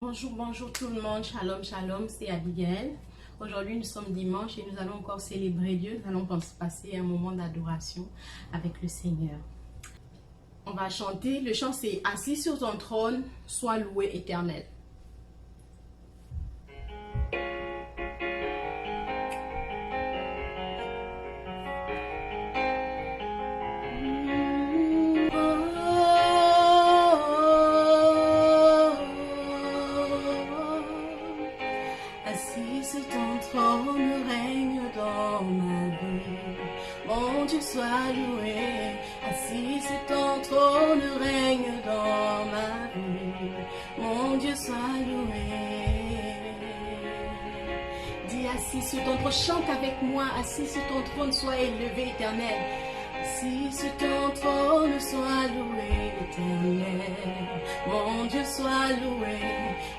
Bonjour tout le monde, shalom, c'est Abigail. Aujourd'hui nous sommes dimanche et nous allons encore célébrer Dieu. Nous allons passer un moment d'adoration avec le Seigneur. On va chanter, le chant c'est « Assis sur ton trône, sois loué éternel ». Assis sur ton trône, règne dans ma vie. Mon Dieu soit loué. Assis sur ton trône, règne dans ma vie. Mon Dieu soit loué. Dis assis sur ton trône, chante avec moi. Assis sur ton trône, sois élevé éternel. Assis sur ton trône, sois loué éternel. Mon Dieu soit loué.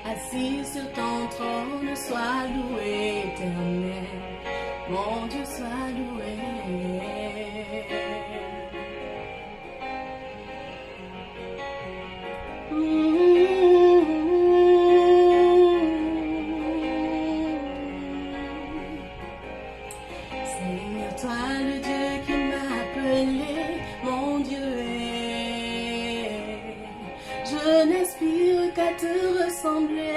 Assis sur ton trône, sois loué éternel. Mon Dieu soit loué. Seigneur, toi le Dieu qui m'a appelé, mon Dieu est. Je n'aspire qu'à te ressembler.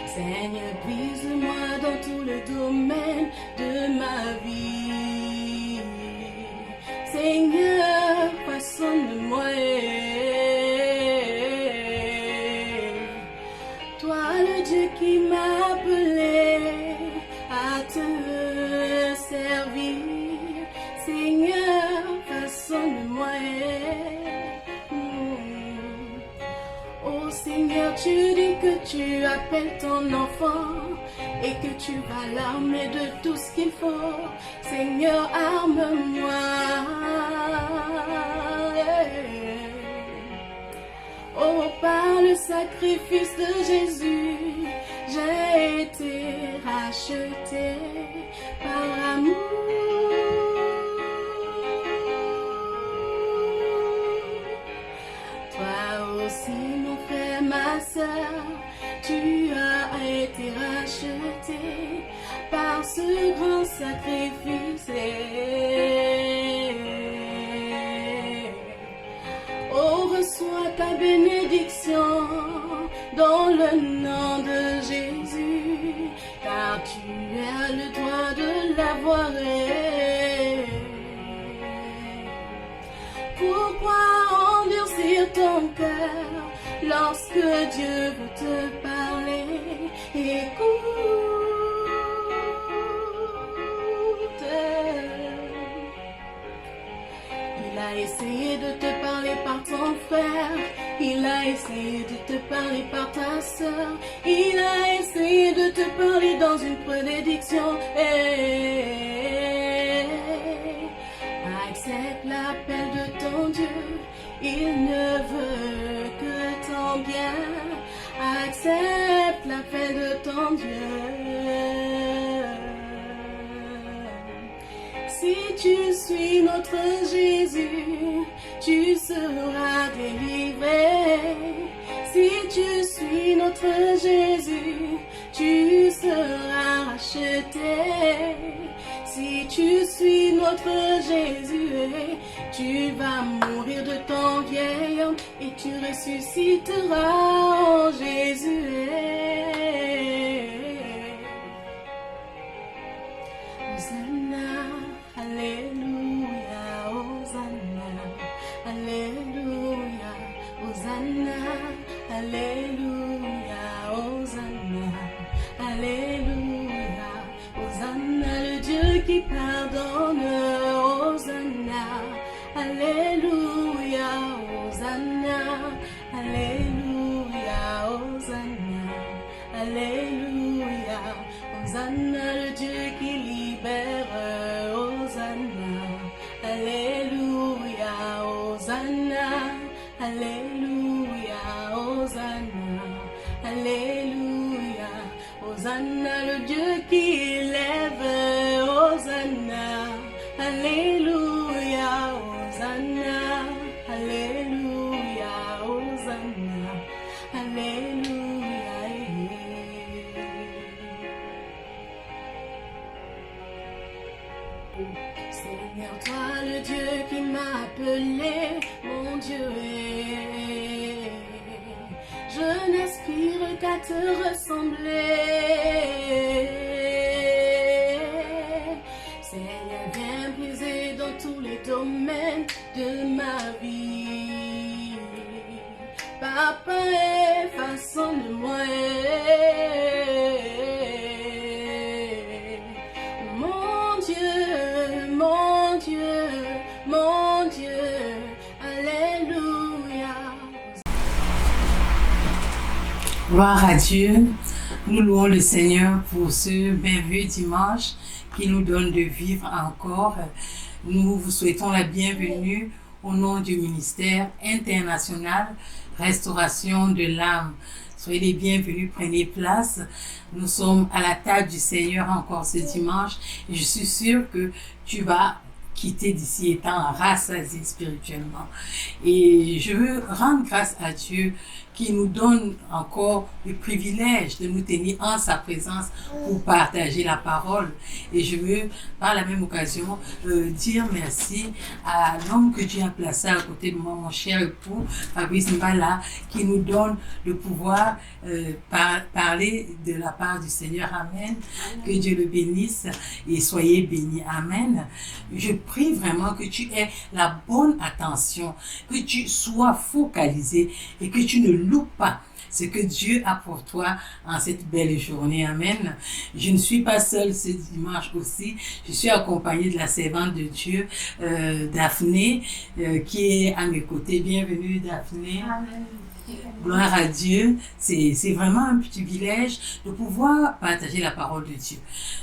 Seigneur, brise-moi dans tout le domaine de ma vie. Seigneur, façonne-moi. Toi le Dieu qui m'a appelé à te servir. Seigneur, façonne-moi. Oh Seigneur, tu dis que tu appelles ton enfant et que tu vas l'armer de tout ce qu'il faut. Seigneur, arme-moi. Oh, par le sacrifice de Jésus, j'ai été racheté par amour. Toi aussi, mon frère, ma soeur, tu as été racheté par ce grand sacrifice. Oh, reçois ta bénédiction dans le nom de Jésus, car tu as le droit de l'avoir. Pourquoi endurcir ton cœur lorsque Dieu veut te parler? Écoute. Il a essayé de te parler par ton frère, il a essayé de te parler par ta soeur, il a essayé de te parler dans une prédiction. Accepte l'appel de ton Dieu, il ne veut que ton bien. Accepte l'appel de ton Dieu. Si tu suis notre Jésus, tu seras délivré. Si tu suis notre Jésus, tu seras racheté. Si tu suis notre Jésus, tu vas mourir de ton vieil homme et tu ressusciteras en Jésus. Hosanna, Alléluia, Hosanna, Alléluia, Hosanna, Alléluia, Hosanna, Alléluia, Hosanna, le Dieu qui pardonne, Hosanna, Alléluia, Hosanna, Alléluia, Hosanna, Alléluia, Hosanna, le Dieu qui libère, Hosanna, Alléluia, Hosanna, Alléluia, Hosanna, Alléluia, Hosanna, le Dieu qui élève, Hosanna, Alléluia, Hosanna, Alléluia, mon Dieu est. Je n'aspire qu'à te ressembler. Seigneur, viens briser dans tous les domaines de ma vie. Papa, façonne-moi. Mon Dieu, mon Dieu, mon Dieu, alléluia. Gloire à Dieu. Nous louons le Seigneur pour ce merveilleux dimanche qui nous donne de vivre encore. Nous vous souhaitons la bienvenue au nom du ministère international Restauration de l'âme. Soyez les bienvenus, prenez place. Nous sommes à la table du Seigneur encore ce dimanche et je suis sûre que tu vas quitter d'ici étant rassasié spirituellement. Et je veux rendre grâce à Dieu qui nous donne encore le privilège de nous tenir en sa présence pour partager la parole. Et je veux, par la même occasion, dire merci à l'homme que Dieu a placé à côté de moi, mon cher époux, Fabrice Mbala, qui nous donne le pouvoir parler de la part du Seigneur. Amen. Que Dieu le bénisse et soyez bénis. Amen. Je prie vraiment que tu aies la bonne attention, que tu sois focalisé et que tu ne loupes pas ce que Dieu a pour toi en cette belle journée. Amen. Je ne suis pas seule ce dimanche aussi. Je suis accompagnée de la servante de Dieu, Daphné, qui est à mes côtés. Bienvenue, Daphné. Amen. Gloire à Dieu. C'est vraiment un privilège de pouvoir partager la parole de Dieu.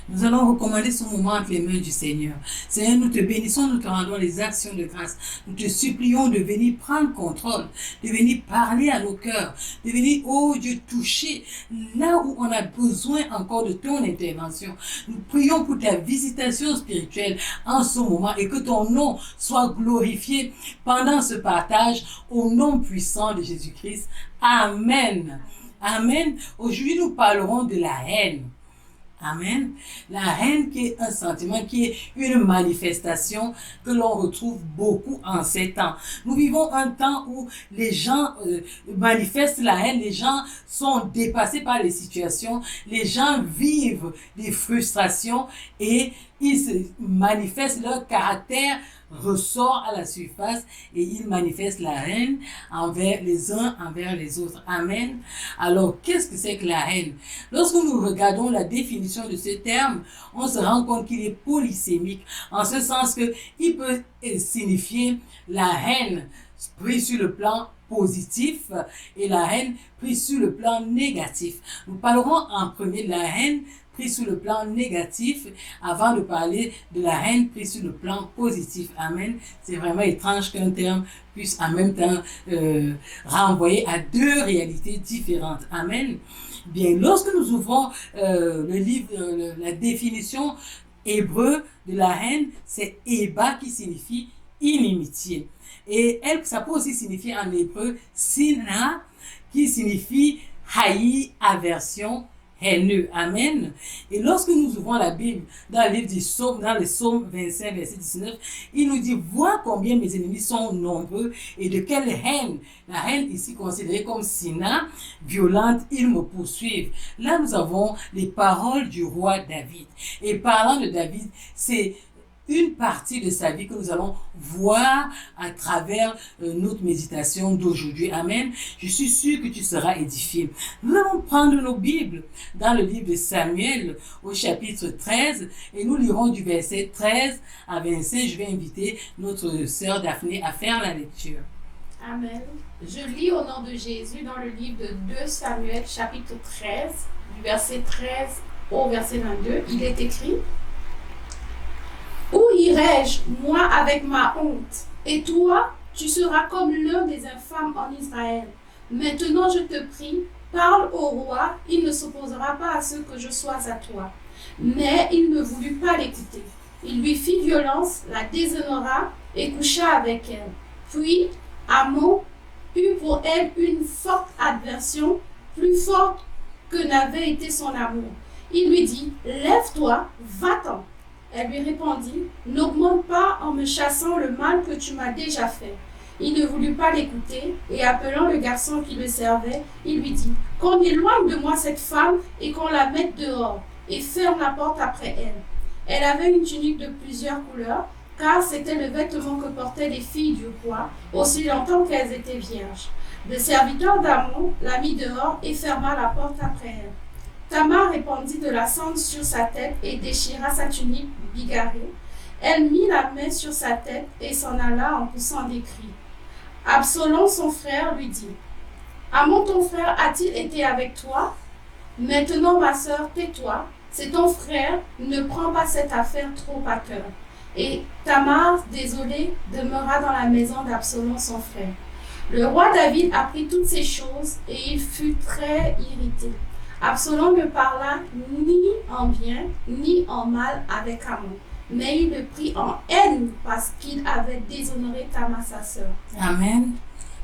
Nous allons recommander ce moment entre les mains du Seigneur. Seigneur, nous te bénissons, nous te rendons les actions de grâce. Nous te supplions de venir prendre contrôle, de venir parler à nos cœurs, de venir, oh Dieu, toucher là où on a besoin encore de ton intervention. Nous prions pour ta visitation spirituelle en ce moment et que ton nom soit glorifié pendant ce partage au nom puissant de Jésus-Christ. Amen. Amen. Aujourd'hui, nous parlerons de la haine. Amen. La haine qui est un sentiment, qui est une manifestation que l'on retrouve beaucoup en ces temps. Nous vivons un temps où les gens manifestent la haine, les gens sont dépassés par les situations, les gens vivent des frustrations et ils se manifestent leur caractère ressort à la surface et ils manifestent la haine envers les uns envers les autres. Amen. Alors, qu'est-ce que c'est que la haine? Lorsque nous regardons la définition de ce terme, on se rend compte qu'il est polysémique, en ce sens que il peut signifier la haine prise sur le plan positif et la haine prise sur le plan négatif. Nous parlerons en premier de la haine prise sur le plan négatif avant de parler de la haine prise sur le plan positif. Amen. C'est vraiment étrange qu'un terme puisse en même temps renvoyer à deux réalités différentes. Amen. Bien, lorsque nous ouvrons le livre, la définition hébreu de la haine, c'est Eba qui signifie inimitié. Et elle, ça peut aussi signifier en hébreu Sina qui signifie haï, aversion, haineux. Amen. Et lorsque nous ouvrons la Bible dans le livre du Psaume, dans le Psaume 25, verset 19, il nous dit, vois combien mes ennemis sont nombreux et de quelle haine. La haine ici considérée comme Sina, violente, ils me poursuivent. Là, nous avons les paroles du roi David. Et parlant de David, c'est une partie de sa vie que nous allons voir à travers notre méditation d'aujourd'hui. Amen. Je suis sûr que tu seras édifié. Nous allons prendre nos Bibles dans le livre de Samuel au chapitre 13 et nous lirons du verset 13 à 25. Je vais inviter notre sœur Daphné à faire la lecture. Amen. Je lis au nom de Jésus dans le livre de 2 Samuel chapitre 13, du verset 13 au verset 22. Il est écrit: où irai-je, moi, avec ma honte? Et toi, tu seras comme l'un des infâmes en Israël. Maintenant, je te prie, parle au roi, il ne s'opposera pas à ce que je sois à toi. Mais il ne voulut pas l'écouter. Il lui fit violence, la déshonora et coucha avec elle. Puis, Amon eut pour elle une forte aversion, plus forte que n'avait été son amour. Il lui dit: lève-toi, va-t'en. Elle lui répondit: n'augmente pas en me chassant le mal que tu m'as déjà fait. Il ne voulut pas l'écouter, et appelant le garçon qui le servait, il lui dit, « Qu'on éloigne de moi cette femme et qu'on la mette dehors, et ferme la porte après elle. » Elle avait une tunique de plusieurs couleurs, car c'était le vêtement que portaient les filles du roi, aussi longtemps qu'elles étaient vierges. Le serviteur d'Amon la mit dehors et ferma la porte après elle. Tamar répandit de la cendre sur sa tête et déchira sa tunique bigarrée. Elle mit la main sur sa tête et s'en alla en poussant des cris. Absalom, son frère, lui dit, « Amon, ton frère, a-t-il été avec toi? Maintenant, ma sœur, tais-toi, c'est ton frère, ne prends pas cette affaire trop à cœur. » Et Tamar, désolée, demeura dans la maison d'Absalom, son frère. Le roi David apprit toutes ces choses et il fut très irrité. Absalom ne parla ni en bien ni en mal avec Amon, mais il le prit en haine parce qu'il avait déshonoré Tamar, sa sœur. Amen.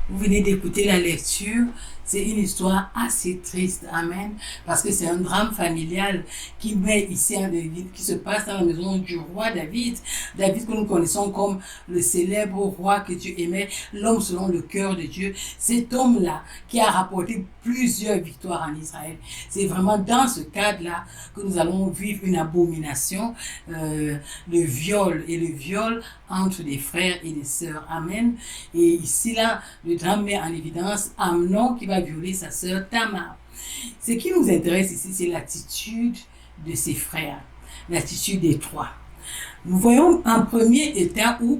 Vous venez d'écouter la lecture. C'est une histoire assez triste, amen, parce que c'est un drame familial qui met ici en David, qui se passe dans la maison du roi David. David que nous connaissons comme le célèbre roi que Dieu aimait, l'homme selon le cœur de Dieu. Cet homme-là qui a rapporté plusieurs victoires en Israël. C'est vraiment dans ce cadre-là que nous allons vivre une abomination, le viol entre des frères et des sœurs, amen. Et ici, là, le drame met en évidence Amnon qui va violer sa sœur Tamar. Ce qui nous intéresse ici, c'est l'attitude de ses frères, l'attitude des trois. Nous voyons un premier état où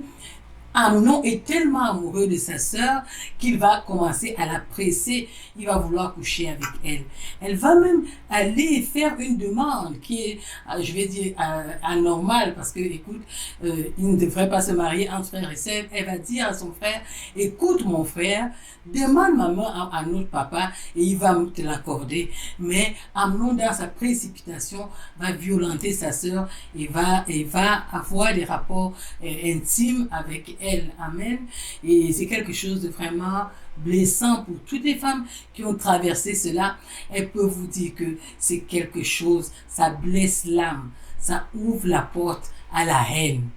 Amnon est tellement amoureux de sa sœur qu'il va commencer à la presser, il va vouloir coucher avec elle. Elle va même aller faire une demande qui est, je vais dire, anormale parce que, écoute, il ne devrait pas se marier entre frères et sœurs. Elle va dire à son frère, écoute mon frère, demande ma main à notre papa et il va te l'accorder. Mais Amnon, dans sa précipitation, va violenter sa sœur et va avoir des rapports intimes avec elle. Amen. Et c'est quelque chose de vraiment blessant pour toutes les femmes qui ont traversé cela. Elles peuvent vous dire que c'est quelque chose, ça blesse l'âme, ça ouvre la porte à la haine.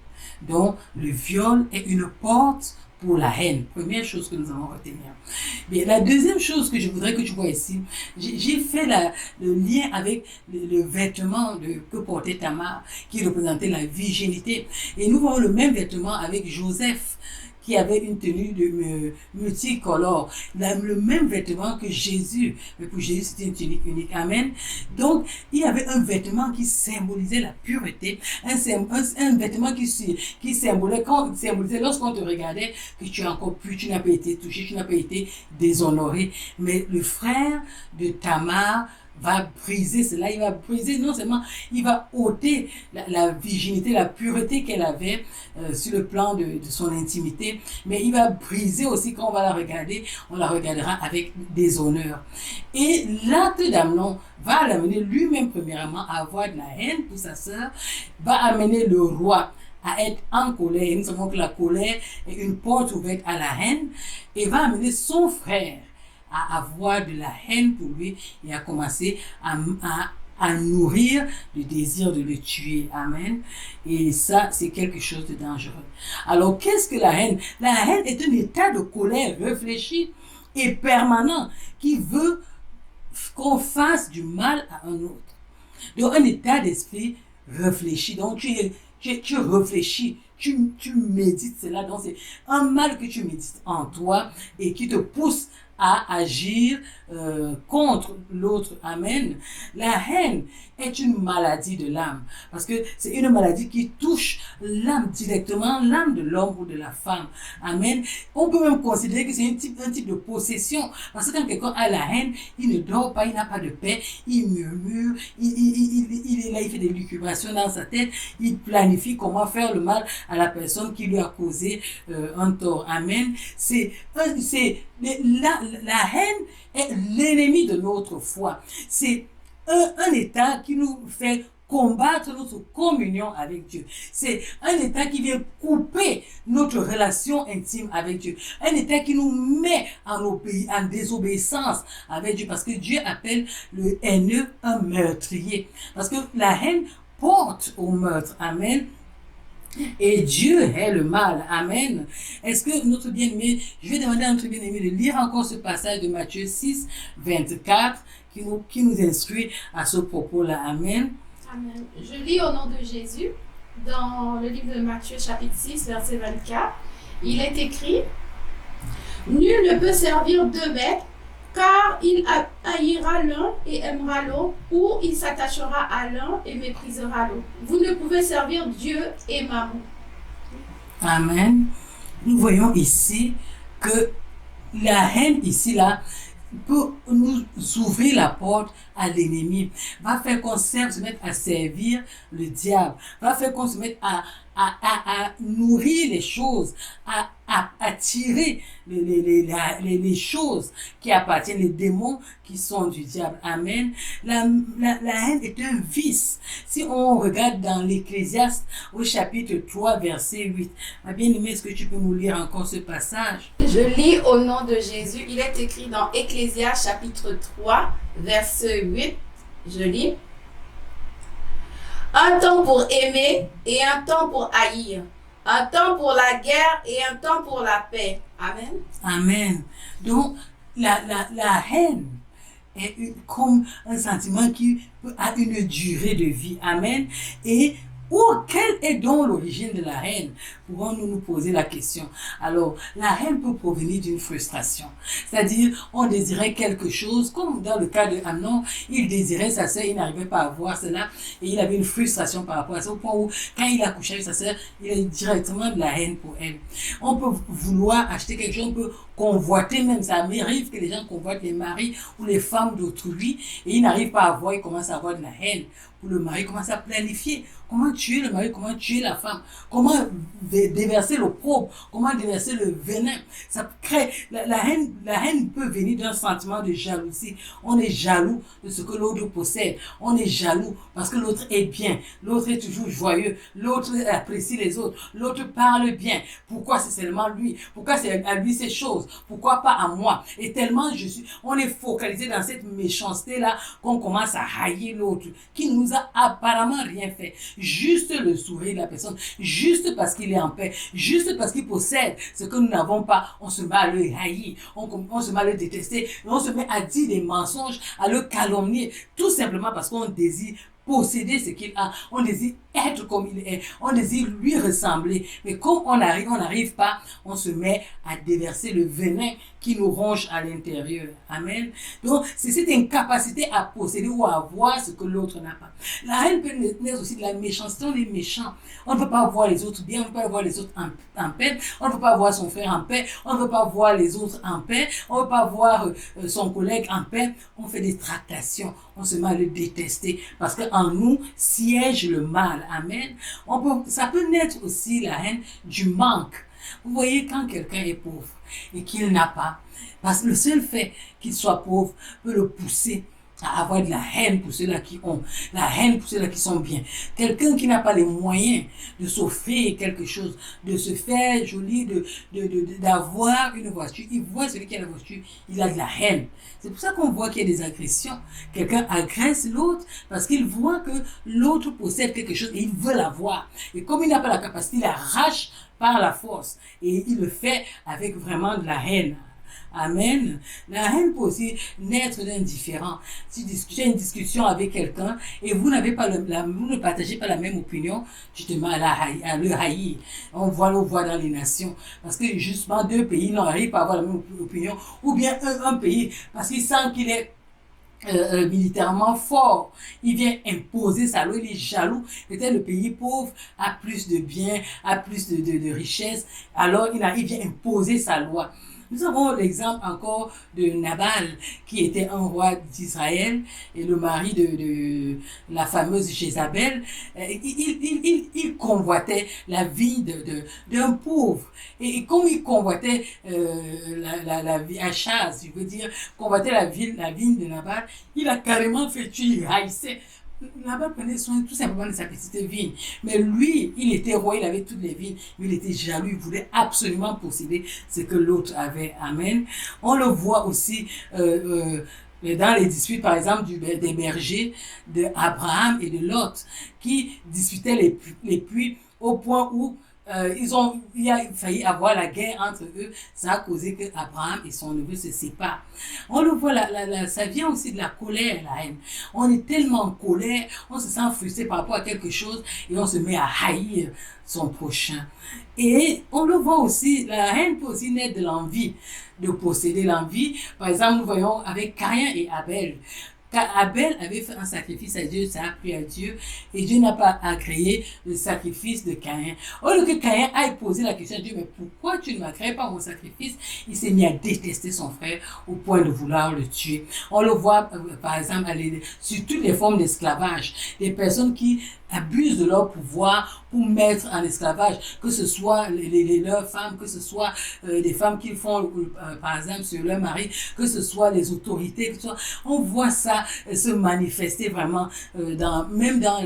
Donc, le viol est une porte pour la haine. Première chose que nous allons retenir. Mais la deuxième chose que je voudrais que tu vois ici, j'ai fait le lien avec le vêtement que portait Tamar, qui représentait la virginité. Et nous voyons le même vêtement avec Joseph, qui avait une tenue de multicolore, le même vêtement que Jésus. Mais pour Jésus, c'était une tunique unique. Amen. Donc, il y avait un vêtement qui symbolisait la pureté, un vêtement qui symbolisait lorsqu'on te regardait que tu es encore pur, tu n'as pas été touché, tu n'as pas été déshonoré. Mais le frère de Tamar va briser cela, il va briser, non seulement, il va ôter la virginité, la pureté qu'elle avait sur le plan de son intimité, mais il va briser aussi, quand on va la regarder, on la regardera avec déshonneur. Et l'acte d'Amnon va l'amener lui-même premièrement à avoir de la haine pour sa sœur, va amener le roi à être en colère. Nous savons que la colère est une porte ouverte à la haine, et va amener son frère à avoir de la haine pour lui et à commencer à nourrir le désir de le tuer. Amen. Et ça, c'est quelque chose de dangereux. Alors, qu'est-ce que la haine? La haine est un état de colère réfléchi et permanent qui veut qu'on fasse du mal à un autre. Donc, un état d'esprit réfléchi. Donc, tu réfléchis. Tu médites cela. Donc, c'est un mal que tu médites en toi et qui te pousse à agir contre l'autre. Amen. La haine est une maladie de l'âme, parce que c'est une maladie qui touche l'âme directement, l'âme de l'homme ou de la femme. Amen. On peut même considérer que c'est un type de possession, parce que quand quelqu'un a la haine, il ne dort pas, il n'a pas de paix, il murmure, il est là, il fait des lucubrations dans sa tête, il planifie comment faire le mal à la personne qui lui a causé un tort. Amen. La haine est l'ennemi de notre foi. C'est un état qui nous fait combattre notre communion avec Dieu. C'est un état qui vient couper notre relation intime avec Dieu. Un état qui nous met en désobéissance avec Dieu, parce que Dieu appelle le haineux un meurtrier. Parce que la haine porte au meurtre. Amen. Et Dieu est le mal. Amen. Est-ce que notre bien-aimé, je vais demander à notre bien-aimé de lire encore ce passage de Matthieu 6, 24, qui nous instruit à ce propos-là. Amen. Amen. Je lis au nom de Jésus, dans le livre de Matthieu chapitre 6, verset 24. Il est écrit, « Nul ne peut servir deux maîtres, car il haïra l'un et aimera l'autre, ou il s'attachera à l'un et méprisera l'autre. Vous ne pouvez servir Dieu et Mammon. » Amen. Nous voyons ici que la haine ici, là, peut nous ouvrir la porte à l'ennemi, va faire qu'on se mette à servir le diable, va faire qu'on se mette à nourrir les choses, à attirer les choses qui appartiennent, les démons qui sont du diable. Amen. La haine est un vice. Si on regarde dans l'Ecclésiaste au chapitre 3, verset 8, ma bien-aimée, est-ce que tu peux nous lire encore ce passage? Je lis au nom de Jésus. Il est écrit dans Ecclésiaste chapitre 3, verset 8. Je lis. Un temps pour aimer et un temps pour haïr. Un temps pour la guerre et un temps pour la paix. Amen. Amen. Donc, la haine est comme un sentiment qui a une durée de vie. Amen. Et quelle est donc l'origine de la haine? Pouvons-nous nous poser la question? Alors, la haine peut provenir d'une frustration. C'est-à-dire, on désirait quelque chose, comme dans le cas de Amnon, il désirait sa sœur, il n'arrivait pas à voir cela, et il avait une frustration par rapport à ça, au point où, quand il a couché avec sa sœur, il a eu directement de la haine pour elle. On peut vouloir acheter quelque chose, on peut convoiter même, ça m'arrive que les gens convoitent les maris ou les femmes d'autrui, et ils n'arrivent pas à voir, ils commencent à avoir de la haine. Où le mari commence à planifier comment tuer le mari, comment tuer la femme, comment déverser l'opprobre, comment déverser le venin. Ça crée la haine peut venir d'un sentiment de jalousie. On est jaloux de ce que l'autre possède. On est jaloux parce que l'autre est bien, l'autre est toujours joyeux, l'autre apprécie les autres, l'autre parle bien. Pourquoi c'est seulement lui? Pourquoi c'est à lui ces choses? Pourquoi pas à moi? Et tellement on est focalisé dans cette méchanceté là qu'on commence à haïr l'autre qui nous a apparemment rien fait. Juste le sourire de la personne, juste parce qu'il est en paix, juste parce qu'il possède ce que nous n'avons pas, on se met à le haïr, on se met à le détester, on se met à dire des mensonges, à le calomnier, tout simplement parce qu'on désire posséder ce qu'il a, on désire être comme il est, on désire lui ressembler, mais comme on n'arrive pas, on se met à déverser le venin qui nous ronge à l'intérieur. Amen. Donc, c'est cette incapacité à posséder ou à avoir ce que l'autre n'a pas. La haine peut naître aussi de la méchanceté, on est méchant. On ne peut pas voir les autres bien, on ne peut pas voir les autres en paix, on ne peut pas voir son frère en paix, on ne peut pas voir les autres en paix, on ne peut pas voir son collègue en paix, on fait des tractations, on se met à le détester parce qu'en nous siège le mal. Amen. Ça peut naître aussi la haine du manque. Vous voyez, quand quelqu'un est pauvre et qu'il n'a pas, parce que le seul fait qu'il soit pauvre peut le pousser à avoir de la haine pour ceux-là qui ont, la haine pour ceux-là qui sont bien. Quelqu'un qui n'a pas les moyens de s'offrir quelque chose, de se faire joli, d'avoir une voiture, il voit celui qui a la voiture, il a de la haine. C'est pour ça qu'on voit qu'il y a des agressions. Quelqu'un agresse l'autre parce qu'il voit que l'autre possède quelque chose et il veut l'avoir. Et comme il n'a pas la capacité, il arrache par la force. Et il le fait avec vraiment de la haine. Amen. La haine peut aussi naître d'un différend. Si tu as une discussion avec quelqu'un et vous ne partagez pas la même opinion, tu te mets à le haïr. On voit dans les nations. Parce que justement, deux pays n'arrivent pas à avoir la même opinion. Ou bien un pays, parce qu'il sent qu'il est militairement fort, il vient imposer sa loi, il est jaloux. Peut-être le pays pauvre a plus de biens, a plus de richesses, alors il vient imposer sa loi. Nous avons l'exemple encore de Nabal, qui était un roi d'Israël et le mari de la fameuse Jézabel. Il convoitait la vie d'un pauvre. Et comme il convoitait la vie Achaz, je veux dire, convoitait la vigne de Nabal, il a carrément fait tuer, il haïssait. Nabal prenait soin tout simplement de sa petite vigne. Mais lui, il était roi, il avait toutes les vignes, mais il était jaloux, il voulait absolument posséder ce que l'autre avait. Amen. On le voit aussi dans les disputes, par exemple, des bergers d'Abraham et de Lot, qui disputaient les puits au point où il a failli avoir la guerre entre eux. Ça a causé que Abraham et son neveu se séparent. On le voit, ça vient aussi de la colère, la haine. On est tellement en colère, on se sent frustré par rapport à quelque chose et on se met à haïr son prochain. Et on le voit aussi, la haine peut aussi naître de l'envie, de posséder l'envie. Par exemple, nous voyons avec Caïn et Abel. Car Abel avait fait un sacrifice à Dieu, ça a plu à Dieu, et Dieu n'a pas agréé le sacrifice de Caïn. Au lieu que Caïn aille poser la question à Dieu, mais pourquoi tu ne m'agrées pas mon sacrifice? Il s'est mis à détester son frère au point de vouloir le tuer. On le voit, par exemple, sur toutes les formes d'esclavage, des personnes qui abusent de leur pouvoir pour mettre en esclavage, que ce soit leurs femmes, que ce soit des femmes qui font, par exemple, sur leur mari, que ce soit les autorités, que ce soit, on voit ça se manifester vraiment même dans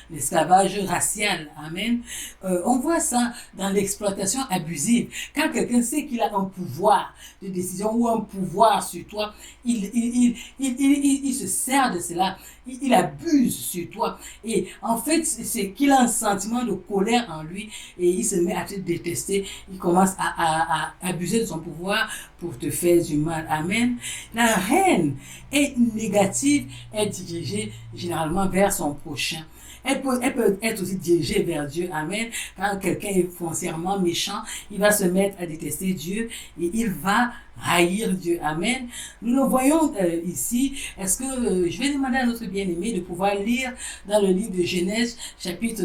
l'esclavage racial. Amen. On voit ça dans l'exploitation abusive. Quand quelqu'un sait qu'il a un pouvoir de décision ou un pouvoir sur toi, il se sert de cela. Il abuse sur toi. Et en fait, c'est qu'il a un sentiment de colère en lui et il se met à te détester. Il commence à abuser de son pouvoir pour te faire du mal. Amen. La haine est négative, est dirigée généralement vers son prochain. Elle peut être aussi dirigée vers Dieu. Amen. Quand quelqu'un est foncièrement méchant, il va se mettre à détester Dieu et il va haïr Dieu. Amen. Nous le voyons ici. Est-ce que je vais demander à notre bien-aimé de pouvoir lire dans le livre de Genèse, chapitre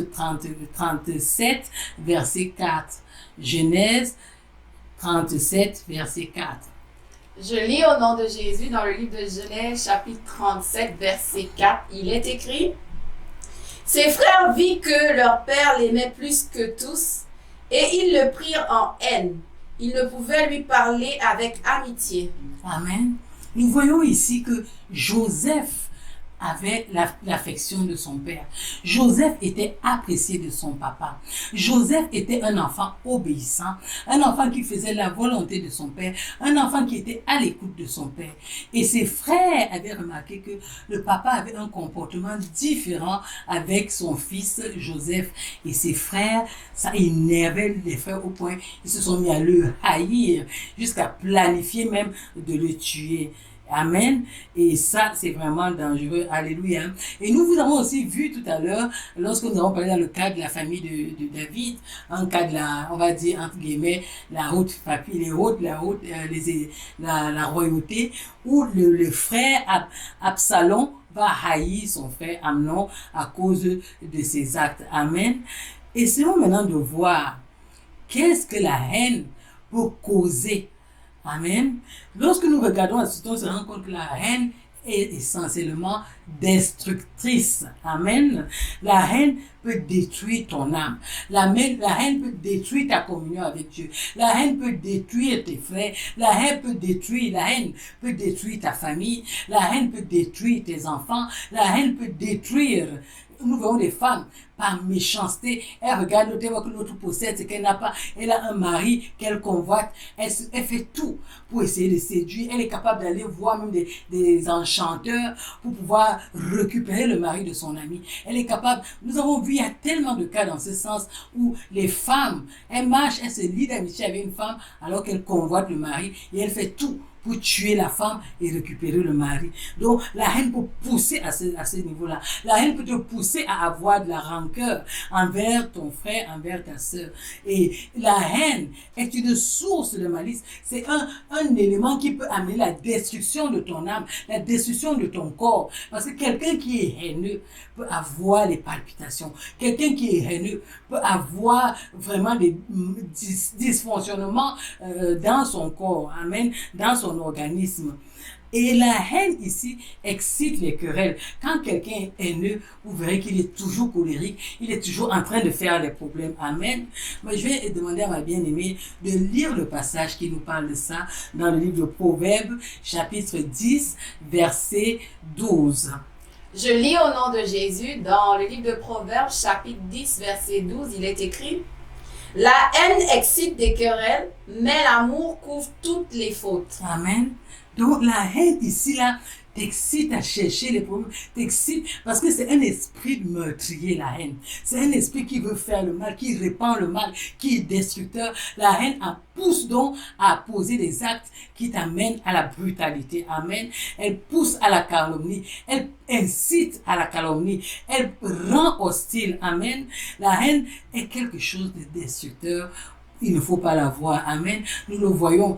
37, verset 4. Genèse 37, verset 4. Je lis au nom de Jésus dans le livre de Genèse, chapitre 37, verset 4. Il est écrit: Ses frères virent que leur père l'aimait plus que tous, et ils le prirent en haine. Ils ne pouvaient lui parler avec amitié. Amen. Nous voyons ici que Joseph avait l'affection de son père. Joseph était apprécié de son papa. Joseph était un enfant obéissant, un enfant qui faisait la volonté de son père, un enfant qui était à l'écoute de son père. Et ses frères avaient remarqué que le papa avait un comportement différent avec son fils Joseph. Et ses frères, ça énervait les frères au point, ils se sont mis à le haïr, jusqu'à planifier même de le tuer. Amen. Et ça, c'est vraiment dangereux. Alléluia. Et nous vous avons aussi vu tout à l'heure, lorsque nous avons parlé dans le cadre de la famille de David, en cas de on va dire, entre guillemets, la royauté, où le frère Absalom va haïr son frère Amnon à cause de ses actes. Amen. Essayons maintenant de voir qu'est-ce que la haine peut causer. Amen. Lorsque nous regardons la situation, on se rend compte que la haine est essentiellement destructrice. Amen. La haine peut détruire ton âme. La haine peut détruire ta communion avec Dieu. La haine peut détruire tes frères. La haine peut détruire ta famille. La haine peut détruire tes enfants. La haine peut détruire. Nous voyons des femmes, par méchanceté, elles regardent l'autre, elles voient que l'autre possède ce qu'elle n'a pas. Elle a un mari qu'elle convoite. Elle fait tout pour essayer de séduire. Elle est capable d'aller voir même des enchanteurs pour pouvoir récupérer le mari de son ami. Elle est capable. Nous avons vu, il y a tellement de cas dans ce sens où les femmes, elles marchent, elles se lient d'amitié avec une femme alors qu'elle convoite le mari et elle fait tout pour tuer la femme et récupérer le mari. Donc, la haine peut pousser à ce niveau-là. La haine peut te pousser à avoir de la rancœur envers ton frère, envers ta sœur. Et la haine est une source de malice. C'est un élément qui peut amener la destruction de ton âme, la destruction de ton corps. Parce que quelqu'un qui est haineux peut avoir les palpitations. Quelqu'un qui est haineux peut avoir vraiment des dysfonctionnements dans son corps. Amen. Dans son organisme. Et la haine ici excite les querelles. Quand quelqu'un est haineux, vous verrez qu'il est toujours colérique, il est toujours en train de faire les problèmes. Amen. Mais je vais demander à ma bien-aimée de lire le passage qui nous parle de ça dans le livre de Proverbes, chapitre 10, verset 12. Je lis au nom de Jésus dans le livre de Proverbes, chapitre 10, verset 12, il est écrit: La haine excite des querelles, mais l'amour couvre toutes les fautes. Amen. Donc la haine ici là t'excite à chercher les problèmes, t'excite parce que c'est un esprit meurtrier, la haine. C'est un esprit qui veut faire le mal, qui répand le mal, qui est destructeur. La haine pousse donc à poser des actes qui t'amènent à la brutalité. Amen. Elle pousse à la calomnie. Elle incite à la calomnie. Elle rend hostile. Amen. La haine est quelque chose de destructeur. Il ne faut pas la voir. Amen. Nous le voyons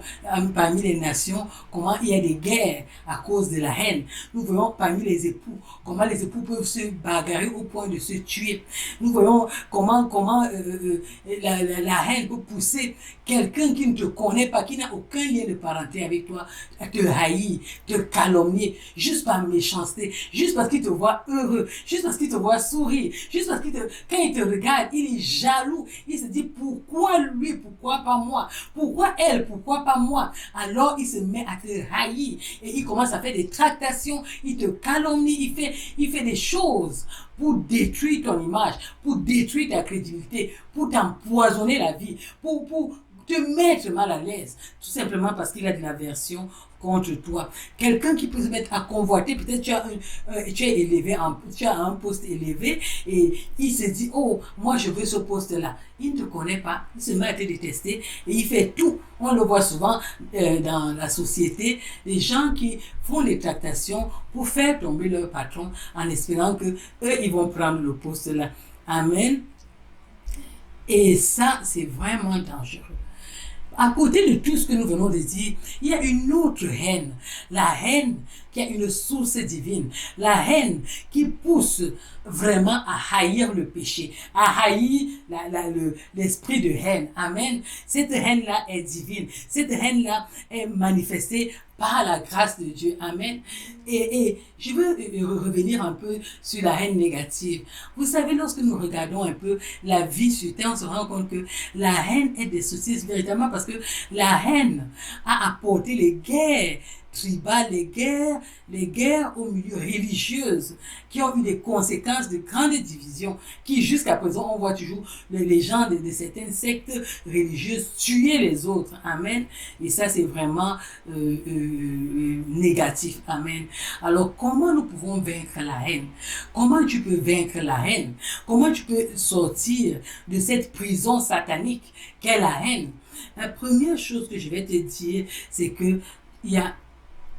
parmi les nations, comment il y a des guerres à cause de la haine. Nous voyons parmi les époux, comment les époux peuvent se bagarrer au point de se tuer. Nous voyons comment la haine peut pousser quelqu'un qui ne te connaît pas, qui n'a aucun lien de parenté avec toi, à te haïr, te calomnier, juste par méchanceté, juste parce qu'il te voit heureux, juste parce qu'il te voit sourire, juste parce quand il te regarde, il est jaloux. Il se dit, pourquoi lui? Pourquoi pas moi? Pourquoi elle? Pourquoi pas moi? Alors il se met à te haïr et il commence à faire des tractations, il te calomnie, il fait des choses pour détruire ton image, pour détruire ta crédibilité, pour t'empoisonner la vie, pour te mettre mal à l'aise, tout simplement parce qu'il a de l'aversion contre toi. Quelqu'un qui peut se mettre à convoiter, peut-être tu es élevé, tu as un poste élevé et il se dit, oh, moi je veux ce poste-là. Il ne te connaît pas, il se met à te détester et il fait tout. On le voit souvent dans la société, les gens qui font des tractations pour faire tomber leur patron en espérant que eux ils vont prendre le poste-là. Amen. Et ça, c'est vraiment dangereux. À côté de tout ce que nous venons de dire, il y a une autre haine. La haine qui a une source divine. La haine qui pousse vraiment à haïr le péché, à haïr l'esprit de haine. Amen. Cette haine-là est divine. Cette haine-là est manifestée par la grâce de Dieu. Amen. Et je veux revenir un peu sur la haine négative. Vous savez, lorsque nous regardons un peu la vie sur terre, on se rend compte que la haine est destructrice véritablement parce que la haine a apporté les guerres tribales, les guerres au milieu religieuses qui ont eu des conséquences de grandes divisions qui jusqu'à présent on voit toujours les gens de certaines sectes religieuses tuer les autres. Amen. Et ça c'est vraiment négatif. Amen. Alors comment nous pouvons vaincre la haine? Comment tu peux vaincre la haine? Comment tu peux sortir de cette prison satanique qu'est la haine? La première chose que je vais te dire, c'est que il y a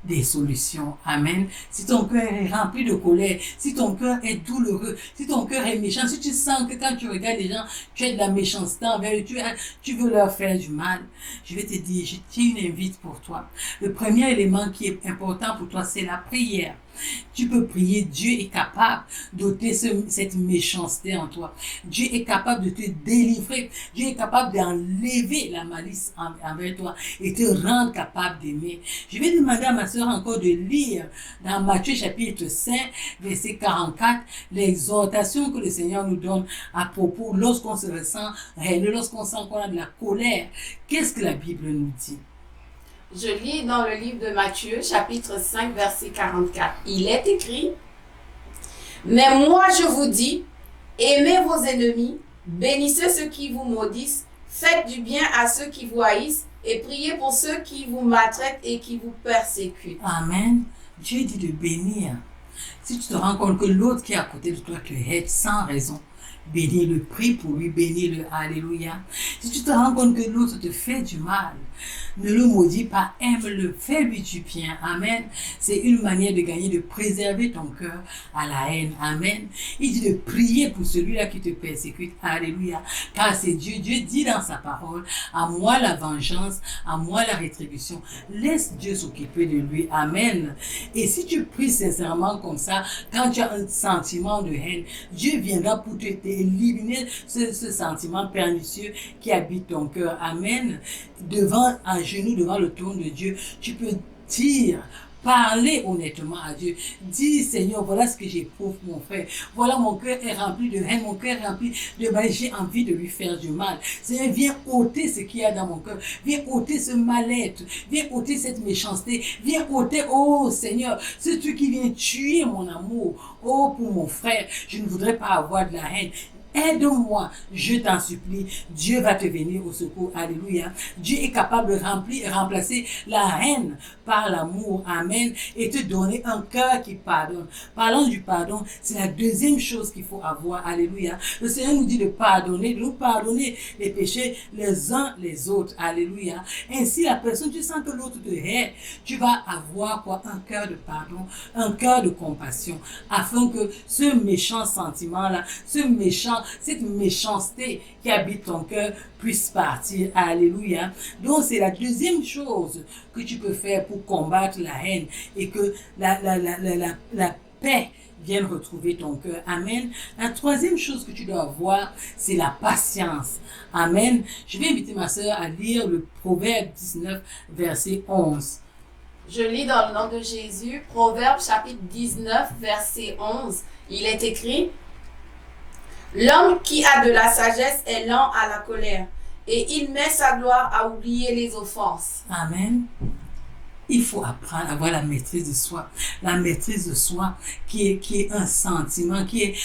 des solutions. Amen. Si ton cœur est rempli de colère, si ton cœur est douloureux, si ton cœur est méchant, si tu sens que quand tu regardes les gens, tu as de la méchanceté envers eux, tu veux leur faire du mal, je vais te dire, j'ai une invite pour toi. Le premier élément qui est important pour toi, c'est la prière. Tu peux prier, Dieu est capable d'ôter cette méchanceté en toi. Dieu est capable de te délivrer. Dieu est capable d'enlever la malice envers toi et te rendre capable d'aimer. Je vais demander à ma soeur encore de lire dans Matthieu chapitre 5, verset 44, l'exhortation que le Seigneur nous donne à propos lorsqu'on se ressent haineux, lorsqu'on sent qu'on a de la colère. Qu'est-ce que la Bible nous dit? Je lis dans le livre de Matthieu, chapitre 5, verset 44. Il est écrit, « Mais moi je vous dis, aimez vos ennemis, bénissez ceux qui vous maudissent, faites du bien à ceux qui vous haïssent, et priez pour ceux qui vous maltraitent et qui vous persécutent. » Amen. Dieu dit de bénir. Si tu te rends compte que l'autre qui est à côté de toi te hait sans raison, bénis-le, prie pour lui, bénis-le, alléluia. Si tu te rends compte que l'autre te fait du mal, ne le maudis pas, aime-le, fais-lui du bien, amen. C'est une manière de gagner, de préserver ton cœur à la haine, amen. Il dit de prier pour celui-là qui te persécute, alléluia. Car c'est Dieu, Dieu dit dans sa parole, à moi la vengeance, à moi la rétribution. Laisse Dieu s'occuper de lui, amen. Et si tu pries sincèrement comme ça, quand tu as un sentiment de haine, Dieu viendra pour éliminer ce sentiment pernicieux qui habite ton cœur, amen. À genoux devant le trône de Dieu, tu peux dire, parler honnêtement à Dieu. Dis, Seigneur, voilà ce que j'éprouve, mon frère. Voilà, mon cœur est rempli de haine, mon cœur est rempli de mal. J'ai envie de lui faire du mal. Seigneur, viens ôter ce qu'il y a dans mon cœur. Viens ôter ce mal-être. Viens ôter cette méchanceté. Viens ôter, oh Seigneur, ce truc qui vient tuer mon amour. Oh, pour mon frère, je ne voudrais pas avoir de la haine. Aide-moi, je t'en supplie. Dieu va te venir au secours. Alléluia. Dieu est capable de remplacer la haine par l'amour. Amen. Et te donner un cœur qui pardonne. Parlons du pardon, c'est la deuxième chose qu'il faut avoir. Alléluia. Le Seigneur nous dit de nous pardonner les péchés les uns les autres. Alléluia. Ainsi, la personne, tu sens que l'autre te hait, tu vas avoir quoi? Un cœur de pardon, un cœur de compassion, afin que ce méchant sentiment-là, cette méchanceté qui habite ton cœur puisse partir. Alléluia. Donc, c'est la deuxième chose que tu peux faire pour combattre la haine et que la paix vienne retrouver ton cœur. Amen. La troisième chose que tu dois avoir, c'est la patience. Amen. Je vais inviter ma sœur à lire le Proverbe 19, verset 11. Je lis dans le nom de Jésus, Proverbe chapitre 19, verset 11. Il est écrit: L'homme qui a de la sagesse est lent à la colère, et il met sa gloire à oublier les offenses. Amen. Il faut apprendre à avoir la maîtrise de soi. La maîtrise de soi qui est un sentiment, qui est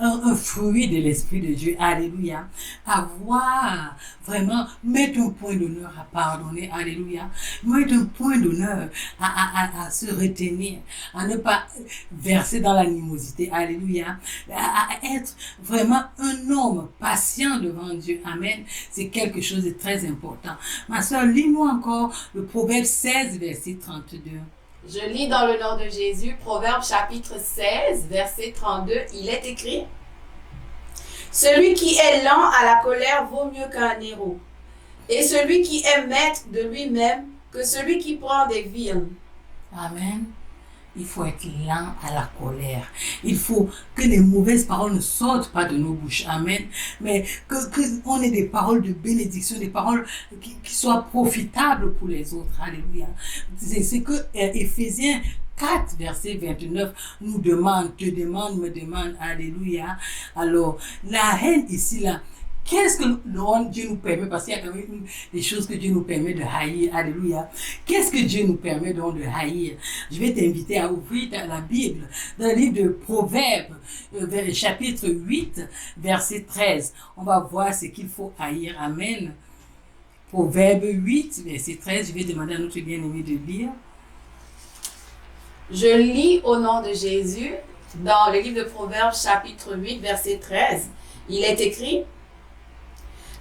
un fruit de l'Esprit de Dieu. Alléluia. Avoir vraiment, mettre un point d'honneur à pardonner. Alléluia. Mettre un point d'honneur à se retenir, à ne pas verser dans l'animosité. Alléluia. À être vraiment un homme patient devant Dieu. Amen. C'est quelque chose de très important. Ma soeur, lis-nous encore le Proverbe 16, verset 32. Je lis dans le nom de Jésus, Proverbe chapitre 16, verset 32. Il est écrit: Celui qui est lent à la colère vaut mieux qu'un héros, et celui qui est maître de lui-même que celui qui prend des villes. Amen. Il faut être lent à la colère. Il faut que les mauvaises paroles ne sortent pas de nos bouches. Amen. Mais qu'on ait des paroles de bénédiction, des paroles qui soient profitables pour les autres. Alléluia. C'est que Éphésiens 4, verset 29 nous demande, te demande, me demande. Alléluia. Alors, la haine ici, là, qu'est-ce que Dieu nous permet? Parce qu'il y a quand même des choses que Dieu nous permet de haïr. Alléluia. Qu'est-ce que Dieu nous permet donc de haïr? Je vais t'inviter à ouvrir la Bible dans le livre de Proverbes, chapitre 8, verset 13. On va voir ce qu'il faut haïr. Amen. Proverbes 8, verset 13. Je vais demander à notre bien-aimé de lire. Je lis au nom de Jésus dans le livre de Proverbes, chapitre 8, verset 13. Il est écrit: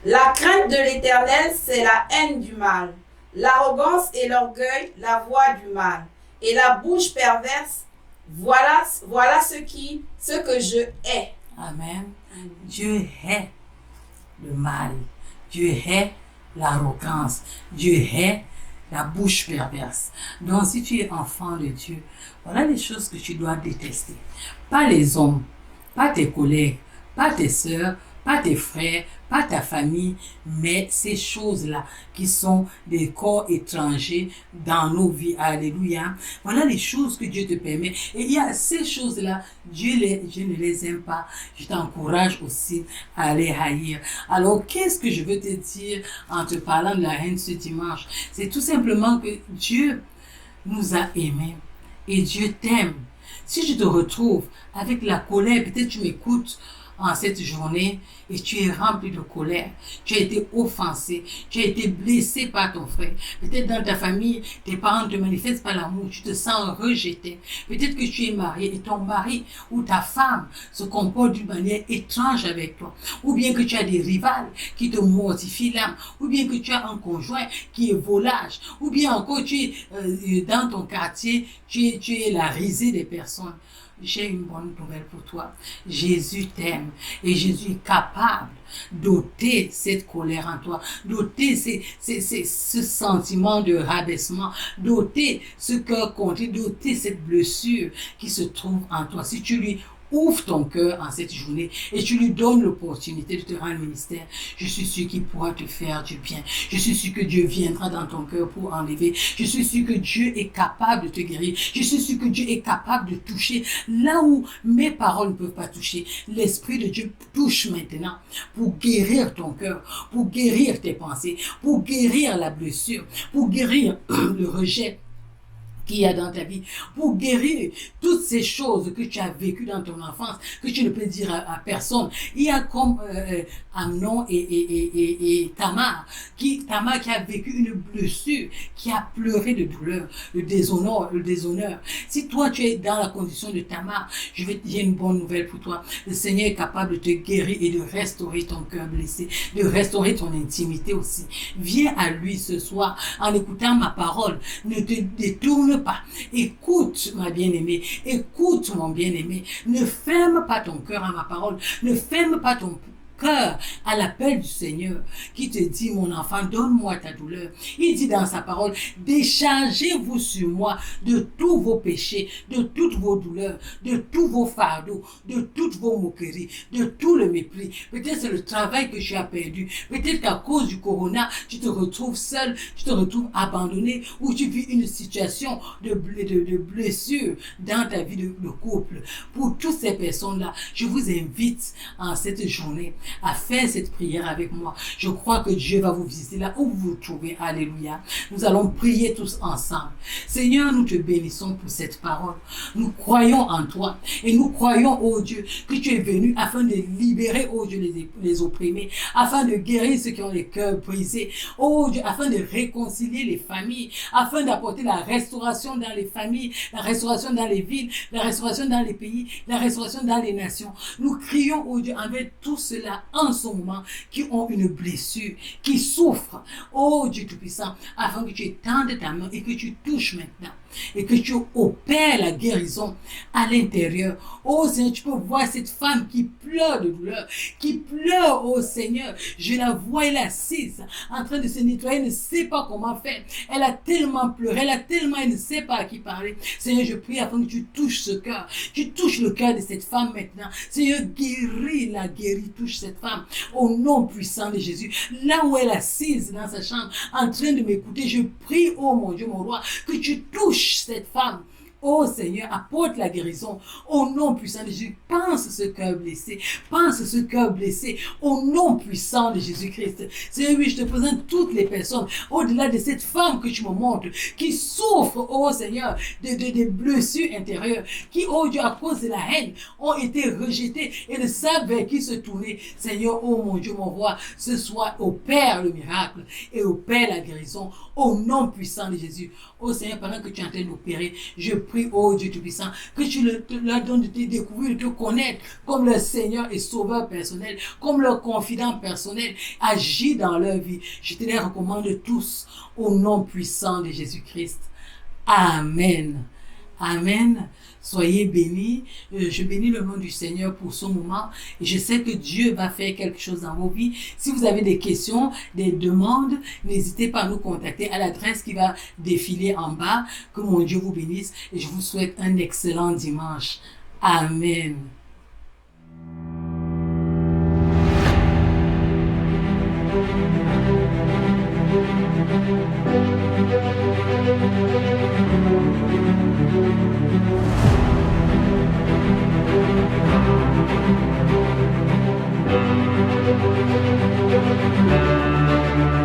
La crainte de l'Éternel, c'est la haine du mal. L'arrogance et l'orgueil, la voie du mal. Et la bouche perverse, voilà ce que je hais. Amen. Dieu hait le mal. Dieu hait l'arrogance. Dieu hait la bouche perverse. Donc, si tu es enfant de Dieu, voilà les choses que tu dois détester. Pas les hommes, pas tes collègues, pas tes sœurs, pas tes frères, pas ta famille, mais ces choses-là qui sont des corps étrangers dans nos vies. Alléluia. Voilà les choses que Dieu te permet. Et il y a ces choses-là, Dieu ne les aime pas. Je t'encourage aussi à les haïr. Alors, qu'est-ce que je veux te dire en te parlant de la haine ce dimanche? C'est tout simplement que Dieu nous a aimés et Dieu t'aime. Si je te retrouve avec la colère, peut-être tu m'écoutes en cette journée et tu es rempli de colère, tu as été offensé, tu as été blessé par ton frère, peut-être dans ta famille, tes parents ne te manifestent pas l'amour, tu te sens rejeté, peut-être que tu es marié et ton mari ou ta femme se comporte d'une manière étrange avec toi, ou bien que tu as des rivales qui te mortifient l'âme, ou bien que tu as un conjoint qui est volage, ou bien encore tu es dans ton quartier, tu es la risée des personnes. J'ai une bonne nouvelle pour toi. Jésus t'aime et Jésus est capable d'ôter cette colère en toi, d'ôter ce sentiment de rabaissement, d'ôter ce cœur contre, d'ôter cette blessure qui se trouve en toi. Si tu lui ouvre ton cœur en cette journée et tu lui donnes l'opportunité de te rendre ministère, je suis sûr qu'il pourra te faire du bien. Je suis sûr que Dieu viendra dans ton cœur pour enlever. Je suis sûr que Dieu est capable de te guérir. Je suis sûr que Dieu est capable de toucher là où mes paroles ne peuvent pas toucher. L'Esprit de Dieu touche maintenant pour guérir ton cœur, pour guérir tes pensées, pour guérir la blessure, pour guérir le rejet, qu'il y a dans ta vie, pour guérir toutes ces choses que tu as vécues dans ton enfance, que tu ne peux dire à personne. Il y a comme Amnon et Tamar qui a vécu une blessure, qui a pleuré de douleur, le déshonneur. Si toi tu es dans la condition de Tamar, j'ai une bonne nouvelle pour toi. Le Seigneur est capable de te guérir et de restaurer ton cœur blessé, de restaurer ton intimité aussi. Viens à lui ce soir en écoutant ma parole. Ne te détourne pas. Écoute, ma bien-aimée. Écoute, mon bien-aimé. Ne ferme pas ton cœur à ma parole. Ne ferme pas ton cœur à l'appel du Seigneur qui te dit, mon enfant, donne-moi ta douleur. Il dit dans sa parole, déchargez-vous sur moi de tous vos péchés, de toutes vos douleurs, de tous vos fardeaux, de toutes vos moqueries, de tout le mépris. Peut-être c'est le travail que tu as perdu. Peut-être qu'à cause du corona, tu te retrouves seul, tu te retrouves abandonné, ou tu vis une situation de blessure dans ta vie de couple. Pour toutes ces personnes-là, je vous invite en cette journée à faire cette prière avec moi. Je crois que Dieu va vous visiter là où vous vous trouvez. Alléluia. Nous allons prier tous ensemble. Seigneur, nous te bénissons pour cette parole. Nous croyons en toi et nous croyons, oh Dieu, que tu es venu afin de libérer, oh Dieu, les opprimés, afin de guérir ceux qui ont les cœurs brisés, oh Dieu, afin de réconcilier les familles, afin d'apporter la restauration dans les familles, la restauration dans les villes, la restauration dans les pays, la restauration dans les nations. Nous crions, oh Dieu, envers tout cela en ce moment qui ont une blessure, qui souffrent, oh Dieu Tout-Puissant, afin que tu étendes ta main et que tu touches maintenant et que tu opères la guérison à l'intérieur. Oh Seigneur, tu peux voir cette femme qui pleure de douleur, qui pleure, oh Seigneur. Je la vois, elle est assise, en train de se nettoyer, elle ne sait pas comment faire. Elle a tellement pleuré, elle ne sait pas à qui parler. Seigneur, je prie afin que tu touches ce cœur, tu touches le cœur de cette femme maintenant. Seigneur, guéris, touche cette femme au nom puissant de Jésus. Là où elle est assise dans sa chambre, en train de m'écouter, je prie, oh mon Dieu, mon roi, que tu touches cette femme. Oh Seigneur, apporte la guérison au nom puissant de Jésus. Pense ce cœur blessé. Pense ce cœur blessé au nom puissant de Jésus-Christ. Seigneur, oui, je te présente toutes les personnes au-delà de cette femme que tu me montres, qui souffrent, oh Seigneur, de blessures intérieures, qui, oh Dieu, à cause de la haine, ont été rejetées et ne savent vers qui se tourner. Seigneur, oh mon Dieu, mon roi, ce soir, opère le miracle et opère la guérison au nom puissant de Jésus. Oh Seigneur, pendant que tu es en train d'opérer, je prie, oh Dieu Tout-Puissant, que tu leur donnes de te découvrir, de te connaître comme leur Seigneur et Sauveur personnel, comme leur confident personnel. Agis dans leur vie. Je te les recommande tous au nom puissant de Jésus-Christ. Amen. Amen. Soyez bénis. Je bénis le nom du Seigneur pour ce moment. Et je sais que Dieu va faire quelque chose dans vos vies. Si vous avez des questions, des demandes, n'hésitez pas à nous contacter à l'adresse qui va défiler en bas. Que mon Dieu vous bénisse. Et je vous souhaite un excellent dimanche. Amen. Thank you.